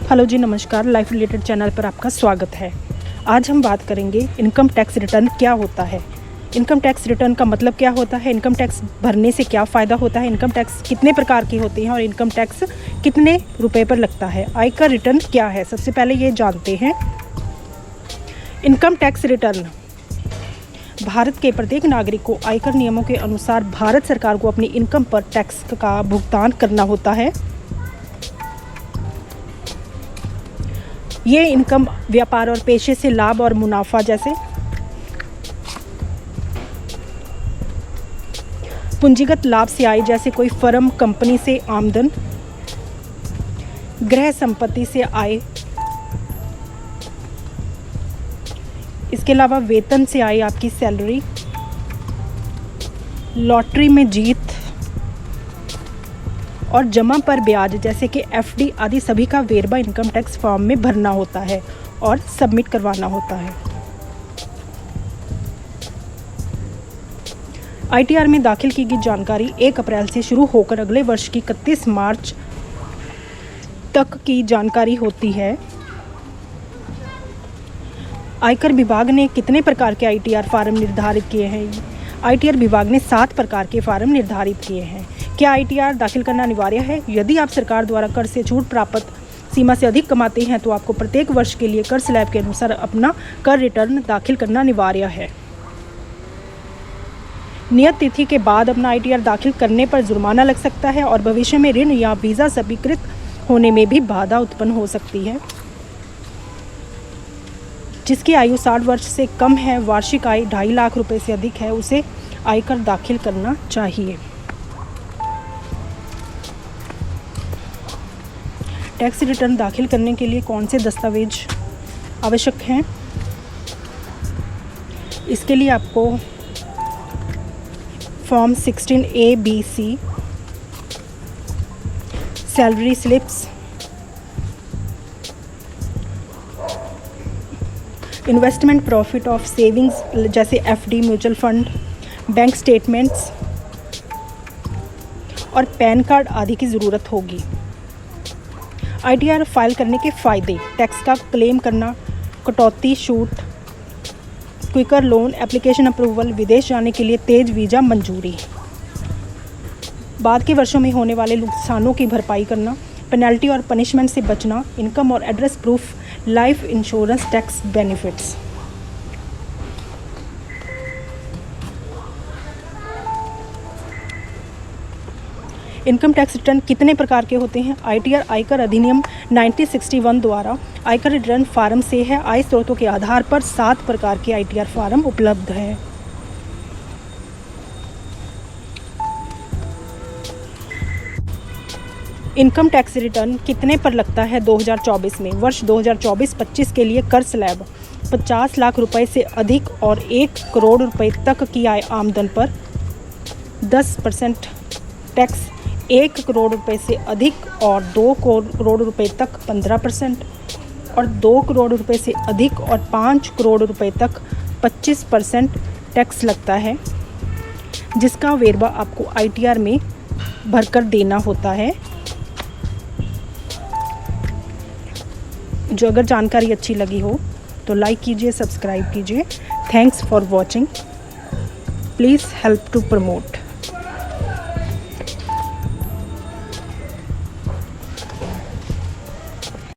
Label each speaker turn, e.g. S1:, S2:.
S1: Hello जी, नमस्कार। Life related channel पर आपका स्वागत है। आज हम बात करेंगे इनकम टैक्स रिटर्न क्या होता है, इनकम टैक्स रिटर्न का मतलब क्या होता है, इनकम टैक्स भरने से क्या फ़ायदा होता है, इनकम टैक्स कितने प्रकार की होती हैं और इनकम टैक्स कितने रुपए पर लगता है, आयकर रिटर्न क्या है। सबसे पहले ये जानते हैं। इनकम टैक्स रिटर्न भारत के प्रत्येक नागरिक को आयकर नियमों के अनुसार भारत सरकार को अपनी इनकम पर टैक्स का भुगतान करना होता है। ये इनकम व्यापार और पेशे से लाभ और मुनाफा जैसे पूंजीगत लाभ से आय, जैसे कोई फर्म कंपनी से आमदन, गृह संपत्ति से आय, इसके अलावा वेतन से आय, आपकी सैलरी, लॉटरी में जीत और जमा पर ब्याज जैसे कि एफडी आदि सभी का वेरवा इनकम टैक्स फॉर्म में भरना होता है और सबमिट करवाना होता है। आईटीआर में दाखिल की गई जानकारी 1 अप्रैल से शुरू होकर अगले वर्ष की 31 मार्च तक की जानकारी होती है। आयकर विभाग ने कितने प्रकार के आईटीआर फार्म निर्धारित किए हैं? आईटीआर विभाग ने 7 प्रकार के फार्म निर्धारित किए हैं। क्या आईटीआर दाखिल करना अनिवार्य है? यदि आप सरकार द्वारा कर से छूट प्राप्त सीमा से अधिक कमाते हैं तो आपको प्रत्येक वर्ष के लिए कर स्लैब के अनुसार अपना कर रिटर्न दाखिल करना अनिवार्य है। नियत तिथि के बाद अपना आईटीआर दाखिल करने पर जुर्माना लग सकता है और भविष्य में ऋण या वीज़ा स्वीकृत होने में भी बाधा उत्पन्न हो सकती है। जिसकी आयु 60 वर्ष से कम है, वार्षिक आय 2.5 लाख रुपए से अधिक है, उसे आयकर दाखिल करना चाहिए। टैक्स रिटर्न दाखिल करने के लिए कौन से दस्तावेज आवश्यक हैं? इसके लिए आपको form 16A, B, C, salary slips, investment profit of savings जैसे FD, mutual fund, bank statements और पैन कार्ड आदि की ज़रूरत होगी। आईटीआर फाइल करने के फ़ायदे: टैक्स का क्लेम करना, कटौती, छूट, क्विकर लोन, एप्लीकेशन अप्रूवल, विदेश जाने के लिए तेज वीज़ा मंजूरी, बाद के वर्षों में होने वाले नुकसानों की भरपाई करना, पेनल्टी और पनिशमेंट से बचना, इनकम और address proof, life insurance tax benefits. Income tax return कितने प्रकार के होते हैं? आईटीआर आयकर अधिनियम 1961 द्वारा आयकर रिटर्न फार्म से है। आय स्रोतों के आधार पर 7 प्रकार के आईटीआर फार्म उपलब्ध हैं। इनकम टैक्स रिटर्न कितने पर लगता है 2024 में? वर्ष 2024-25 के लिए कर स्लैब 50 लाख रुपए से अधिक और 1 करोड़ रुपए तक की आय आमदन पर 10% टैक्स, 1 करोड़ रुपए से अधिक और 2 करोड़ रुपए तक 15% और 2 करोड़ रुपए से अधिक और 5 करोड़ रुपए तक 25% टैक्स लगता है, जिसका वेरवा आपको आईटीआर में भरकर देना होता है। जो अगर जानकारी अच्छी लगी हो तो लाइक कीजिए, सब्सक्राइब कीजिए। Thanks for watching. Please help to promote.